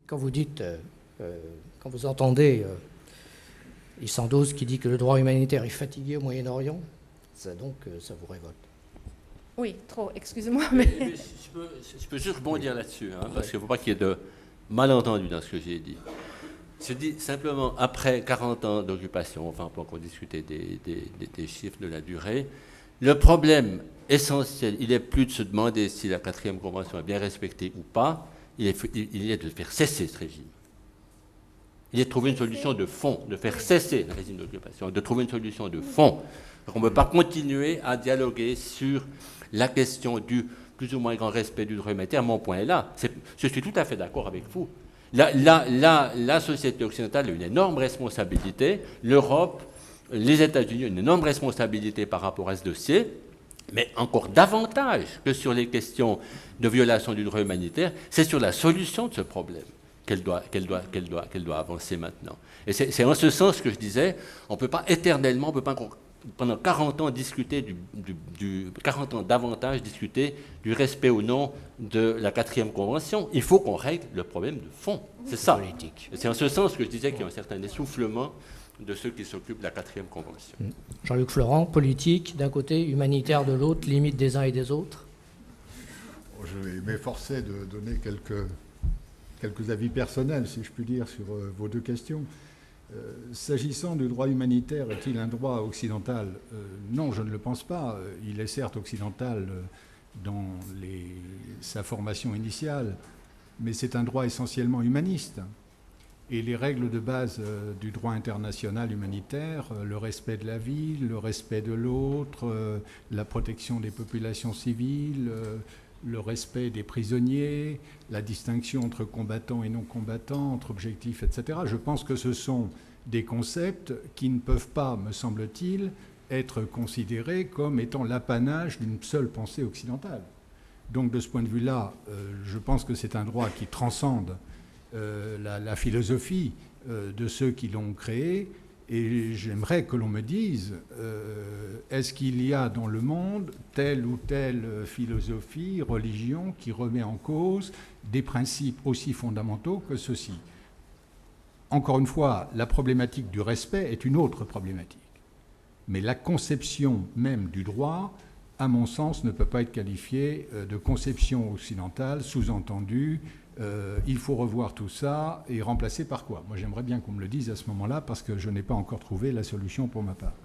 quand vous dites, quand vous entendez Issandos qui dit que le droit humanitaire est fatigué au Moyen-Orient, ça vous révolte. Oui, trop, excusez-moi. Mais je peux juste rebondir là-dessus, hein, parce qu'il ne faut pas qu'il y ait de malentendu dans ce que j'ai dit. Je dis simplement, après 40 ans d'occupation, enfin, on peut encore discuter des chiffres de la durée, le problème essentiel, il n'est plus de se demander si la 4e Convention est bien respectée ou pas, il est de faire cesser ce régime. Il est de trouver une solution de fond, de faire cesser le régime d'occupation, de trouver une solution de fond. On ne peut pas continuer à dialoguer sur la question du plus ou moins grand respect du droit humanitaire. Mon point est là. Je suis tout à fait d'accord avec vous. La société occidentale a une énorme responsabilité. L'Europe, les États-Unis ont une énorme responsabilité par rapport à ce dossier. Mais encore davantage que sur les questions de violation du droit humanitaire, c'est sur la solution de ce problème qu'elle doit avancer maintenant. Et c'est en ce sens que je disais, on ne peut pas éternellement, on ne peut pas encore, pendant 40 ans discuter 40 ans davantage discuter du respect ou non de la 4e Convention. Il faut qu'on règle le problème de fond. C'est ça. Politique. C'est en ce sens que je disais qu'il y a un certain essoufflement de ceux qui s'occupent de la 4e Convention. Jean-Luc Florent, politique d'un côté, humanitaire de l'autre, limite des uns et des autres. Je vais m'efforcer de donner quelques avis personnels, si je puis dire, sur vos deux questions. S'agissant du droit humanitaire, est-il un droit occidental ? Non, je ne le pense pas. Il est certes occidental dans sa formation initiale, mais c'est un droit essentiellement humaniste. Et les règles de base du droit international humanitaire, le respect de la vie, le respect de l'autre, la protection des populations civiles, le respect des prisonniers, la distinction entre combattants et non-combattants, entre objectifs, etc. Je pense que ce sont des concepts qui ne peuvent pas, me semble-t-il, être considérés comme étant l'apanage d'une seule pensée occidentale. Donc de ce point de vue-là, je pense que c'est un droit qui transcende la philosophie de ceux qui l'ont créé. Et j'aimerais que l'on me dise, est-ce qu'il y a dans le monde telle ou telle philosophie, religion, qui remet en cause des principes aussi fondamentaux que ceux-ci ? Encore une fois, la problématique du respect est une autre problématique. Mais la conception même du droit, à mon sens, ne peut pas être qualifiée de conception occidentale, sous-entendu il faut revoir tout ça et remplacer par quoi ? Moi, j'aimerais bien qu'on me le dise à ce moment-là parce que je n'ai pas encore trouvé la solution pour ma part.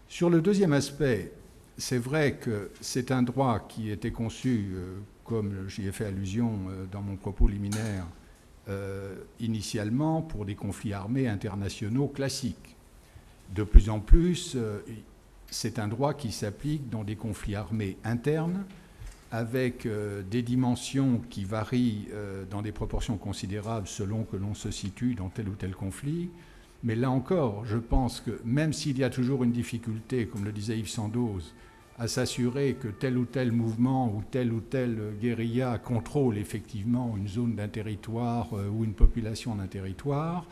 Sur le deuxième aspect, c'est vrai que c'est un droit qui était conçu, comme j'y ai fait allusion dans mon propos liminaire, initialement pour des conflits armés internationaux classiques. De plus en plus, c'est un droit qui s'applique dans des conflits armés internes, avec des dimensions qui varient dans des proportions considérables selon que l'on se situe dans tel ou tel conflit. Mais là encore, je pense que même s'il y a toujours une difficulté, comme le disait Yves Sandoz, à s'assurer que tel ou tel mouvement ou telle guérilla contrôle effectivement une zone d'un territoire ou une population d'un territoire,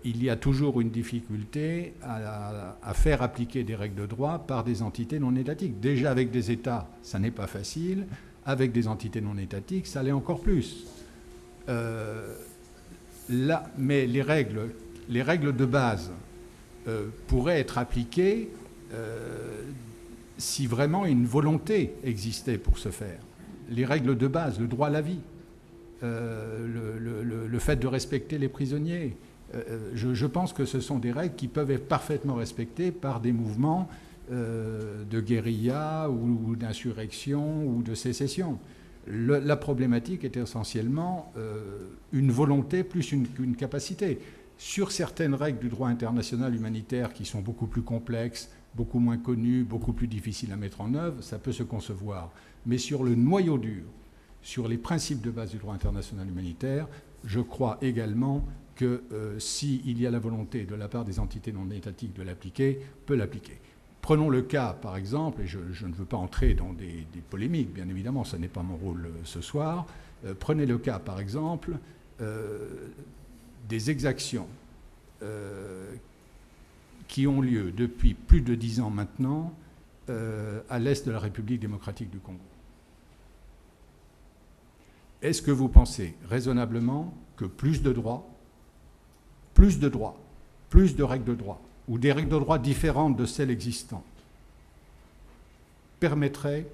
il y a toujours une difficulté à faire appliquer des règles de droit par des entités non étatiques. Déjà avec des États, ça n'est pas facile. Avec des entités non étatiques, ça l'est encore plus. Mais les règles de base pourraient être appliquées si vraiment une volonté existait pour ce faire. Les règles de base, le droit à la vie, le fait de respecter les prisonniers, je pense que ce sont des règles qui peuvent être parfaitement respectées par des mouvements de guérilla ou d'insurrection ou de sécession. La problématique est essentiellement une volonté plus qu'une capacité. Sur certaines règles du droit international humanitaire qui sont beaucoup plus complexes, beaucoup moins connues, beaucoup plus difficiles à mettre en œuvre, ça peut se concevoir. Mais sur le noyau dur, sur les principes de base du droit international humanitaire, je crois également que s'il y a la volonté de la part des entités non étatiques de l'appliquer, peut l'appliquer. Prenons le cas, par exemple, et je ne veux pas entrer dans des polémiques, bien évidemment, ce n'est pas mon rôle ce soir. Prenez le cas, par exemple, des exactions qui ont lieu depuis plus de 10 ans maintenant à l'est de la République démocratique du Congo. est-ce que vous pensez raisonnablement que plus de droits, plus de règles de droit, ou des règles de droit différentes de celles existantes, permettraient,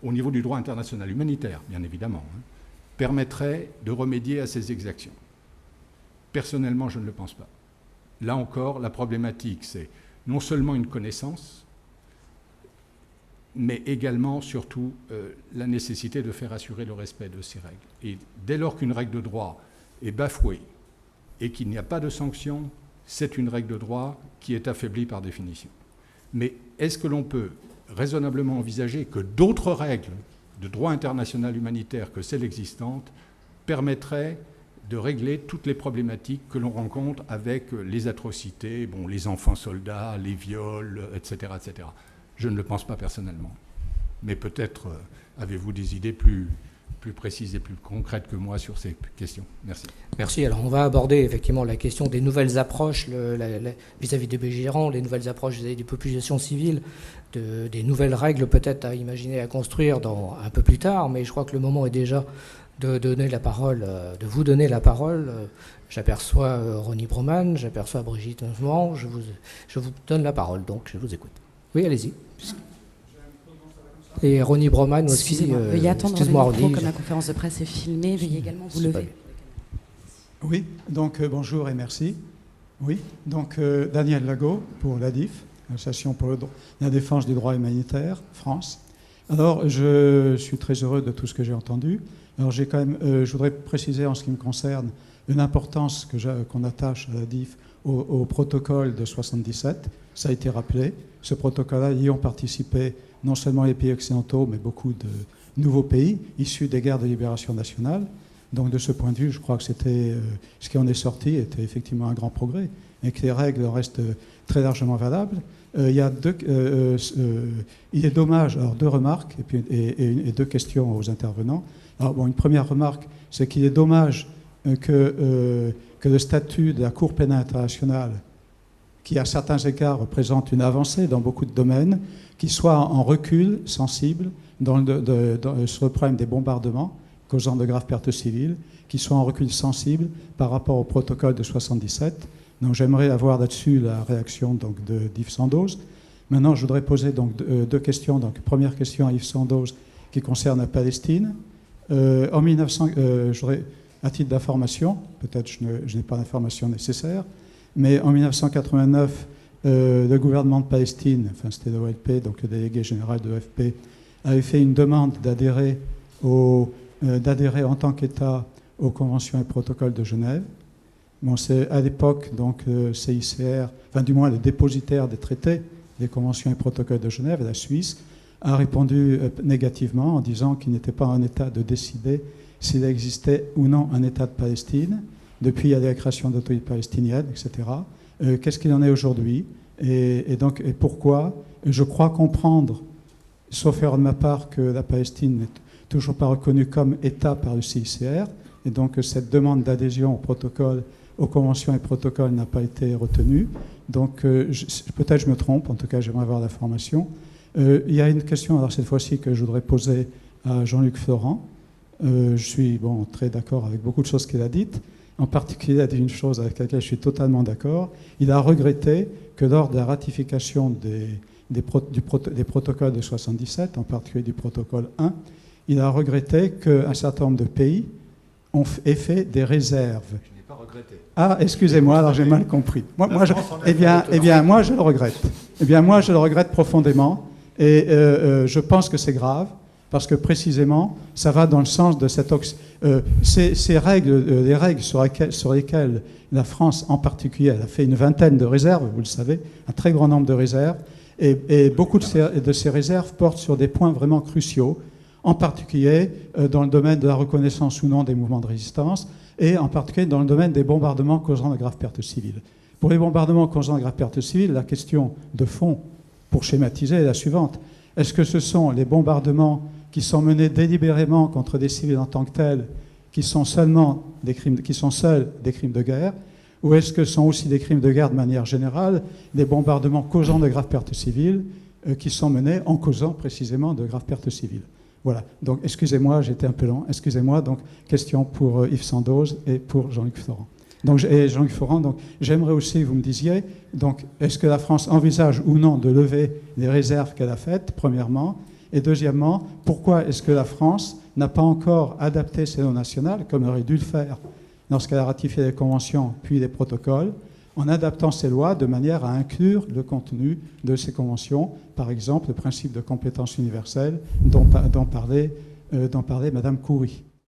au niveau du droit international humanitaire, bien évidemment, permettrait de remédier à ces exactions? Personnellement, je ne le pense pas. Là encore, la problématique, c'est non seulement une connaissance, mais également, surtout, la nécessité de faire assurer le respect de ces règles. Et dès lors qu'une règle de droit est bafouée et qu'il n'y a pas de sanction, c'est une règle de droit qui est affaiblie par définition. Mais est-ce que l'on peut raisonnablement envisager que d'autres règles de droit international humanitaire que celles existantes permettraient de régler toutes les problématiques que l'on rencontre avec les atrocités, les enfants soldats, les viols, etc., etc. Je ne le pense pas personnellement. Mais peut-être avez-vous des idées plus précises et plus concrètes que moi sur ces questions. Merci. Merci. Alors, on va aborder effectivement la question des nouvelles approches vis-à-vis des belligérants, les nouvelles approches vis-à-vis des populations civiles, des nouvelles règles peut-être à imaginer, à construire un peu plus tard, mais je crois que le moment est déjà de vous donner la parole. J'aperçois Ronnie Broman, j'aperçois Brigitte Mouvement, je vous donne la parole, donc je vous écoute. Oui, allez-y. Et Ronnie Broman aussi. Excusez-moi, veuillez attendre le micro, comme la conférence de presse est filmée, veuillez également vous lever. Oui, donc bonjour et merci. Oui, donc Daniel Lago pour l'ADIF, l'Association pour la défense des droits humanitaires, France. Alors, je suis très heureux de tout ce que j'ai entendu. Alors, je voudrais préciser en ce qui me concerne une importance qu'on attache à l'ADIF au protocole de 77. Ça a été rappelé. Ce protocole-là, y ont participé non seulement les pays occidentaux, mais beaucoup de nouveaux pays issus des guerres de libération nationale. Donc, de ce point de vue, je crois que ce qui en est sorti était effectivement un grand progrès et que les règles restent très largement valables. Il est dommage, alors deux remarques et deux questions aux intervenants. Alors, une première remarque, c'est qu'il est dommage que le statut de la Cour pénale internationale, qui à certains égards représente une avancée dans beaucoup de domaines, qui soit en recul sensible sur le problème des bombardements causant de graves pertes civiles, qui soit en recul sensible par rapport au protocole de 77. Donc j'aimerais avoir là-dessus la réaction de d'Yves Sandoz. Maintenant, je voudrais poser deux questions. Donc, première question à Yves Sandoz qui concerne la Palestine. En 1900, à titre d'information, peut-être je n'ai pas l'information nécessaire, mais en 1989, le gouvernement de Palestine, enfin c'était l'OLP, donc le délégué général de l'OFP, avait fait une demande d'adhérer en tant qu'État aux conventions et protocoles de Genève. Bon, c'est à l'époque, donc, CICR, enfin du moins le dépositaire des traités, des conventions et protocoles de Genève, la Suisse, a répondu négativement en disant qu'il n'était pas en état de décider s'il existait ou non un État de Palestine. Depuis, il y a la création d'autorités palestiniennes, etc. Qu'est-ce qu'il en est aujourd'hui et pourquoi? Je crois comprendre, sauf erreur de ma part, que la Palestine n'est toujours pas reconnue comme État par le CICR, et donc cette demande d'adhésion au protocole, aux conventions et protocoles n'a pas été retenue. Donc peut-être je me trompe, en tout cas j'aimerais avoir l'information. Il y a une question, alors cette fois-ci, que je voudrais poser à Jean-Luc Florent. Je suis très d'accord avec beaucoup de choses qu'il a dites. En particulier, il a dit une chose avec laquelle je suis totalement d'accord. Il a regretté que lors de la ratification des protocoles de 77, en particulier du protocole 1, il a regretté qu'un certain nombre de pays aient fait des réserves. Je n'ai pas regretté. Ah, excusez-moi, alors j'ai mal compris. Moi, je le regrette. Moi, je le regrette profondément. Et je pense que c'est grave, parce que précisément, ça va dans le sens de ces règles, les règles sur lesquelles la France en particulier, elle a fait une vingtaine de réserves, vous le savez, un très grand nombre de réserves, et beaucoup de ces réserves portent sur des points vraiment cruciaux, en particulier dans le domaine de la reconnaissance ou non des mouvements de résistance, et en particulier dans le domaine des bombardements causant de graves pertes civiles. Pour les bombardements causant de graves pertes civiles, la question de fond, pour schématiser, est la suivante. Est-ce que ce sont les bombardements qui sont menés délibérément contre des civils en tant que tels, qui sont seuls des crimes de guerre, ou est-ce que ce sont aussi des crimes de guerre de manière générale, des bombardements causant de graves pertes civiles qui sont menés en causant précisément de graves pertes civiles? Voilà, donc excusez-moi, j'étais un peu lent, excusez-moi. Donc, question pour Yves Sandoz et pour Jean-Luc Florent. Donc, et Jean-Luc Florent, donc, j'aimerais aussi, vous me disiez, donc, est-ce que la France envisage ou non de lever les réserves qu'elle a faites, premièrement, et deuxièmement, pourquoi est-ce que la France n'a pas encore adapté ses lois nationales, comme elle aurait dû le faire lorsqu'elle a ratifié les conventions puis les protocoles, en adaptant ses lois de manière à inclure le contenu de ces conventions, par exemple le principe de compétence universelle dont parlait Mme Khoury.